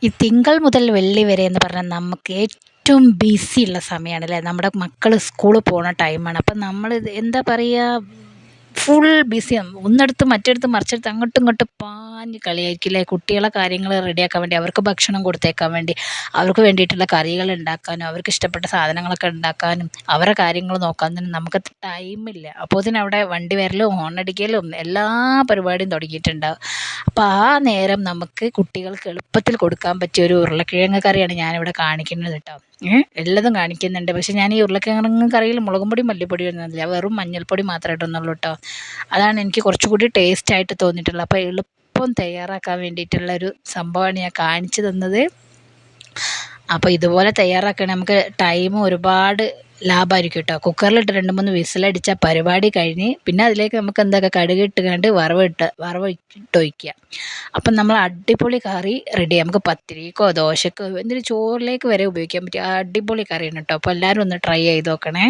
ഈ തിങ്കൾ മുതൽ വെള്ളി വരെ എന്ന് പറഞ്ഞാൽ നമുക്ക് ഏറ്റവും ബിസിയുള്ള സമയമാണല്ലേ. നമ്മുടെ മക്കൾ സ്കൂളിൽ പോണ ടൈമാണ്. അപ്പം നമ്മൾ എന്താ പറയുക, ഫുൾ ബിസിയാണ്. ഒന്നിടത്ത് മറ്റെടുത്ത് മറിച്ചെടുത്ത് അങ്ങോട്ടും ഇങ്ങോട്ടും പാഞ്ഞ് കളിയായിരിക്കില്ലേ. കുട്ടികളെ കാര്യങ്ങൾ റെഡിയാക്കാൻ വേണ്ടി, അവർക്ക് ഭക്ഷണം കൊടുത്തേക്കാൻ വേണ്ടി, അവർക്ക് വേണ്ടിയിട്ടുള്ള കറികൾ ഉണ്ടാക്കാനും, അവർക്ക് ഇഷ്ടപ്പെട്ട സാധനങ്ങളൊക്കെ ഉണ്ടാക്കാനും, അവരെ കാര്യങ്ങൾ നോക്കാനും നമുക്ക് ടൈമില്ല. അപ്പോൾ അവിടെ വണ്ടി വരലും ഹോണടിക്കലും എല്ലാ പരിപാടിയും തുടങ്ങിയിട്ടുണ്ടാവും. അപ്പോൾ ആ നേരം നമുക്ക് കുട്ടികൾക്ക് എളുപ്പത്തിൽ കൊടുക്കാൻ പറ്റിയ ഒരു ഉരുളക്കിഴങ്ങ് കറിയാണ് ഞാനിവിടെ കാണിക്കുന്നത് കേട്ടോ. എല്ലതും കാണിക്കുന്നുണ്ട്. പക്ഷേ ഞാൻ ഈ ഉരുളക്കിഴങ്ങ് കറിയിൽ മുളകും പൊടി മല്ലിപ്പൊടിയും ഒന്നുമില്ല, വെറും മഞ്ഞൾപ്പൊടി മാത്രമേ ഇടുന്നുള്ളൂ കേട്ടോ. അതാണ് എനിക്ക് കുറച്ചുകൂടി ടേസ്റ്റായിട്ട് തോന്നിയിട്ടുള്ളത്. അപ്പോൾ എളുപ്പം തയ്യാറാക്കാൻ വേണ്ടിയിട്ടുള്ള ഒരു സംഭവമാണ് ഞാൻ കാണിച്ചു തന്നത്. അപ്പോൾ ഇതുപോലെ തയ്യാറാക്കുകയാണെങ്കിൽ നമുക്ക് ടൈം ഒരുപാട് ലാഭമായിരിക്കും കേട്ടോ. കുക്കറിലിട്ട് 2-3 വിസിലടിച്ചാൽ പരിപാടി കഴിഞ്ഞ്. പിന്നെ അതിലേക്ക് നമുക്ക് എന്തൊക്കെ കടുക് ഇട്ടുകൊണ്ട് വറവിട്ടൊഴിക്കുക. അപ്പം നമ്മൾ അടിപൊളി കറി റെഡി. നമുക്ക് പത്തിരിക്കോ ദോശക്കോ എന്തിനും ചോറിലേക്ക് വരെ ഉപയോഗിക്കാൻ പറ്റിയ അടിപൊളി കറിയാണ് കേട്ടോ. അപ്പോൾ എല്ലാവരും ഒന്ന് ട്രൈ ചെയ്ത് നോക്കണേ.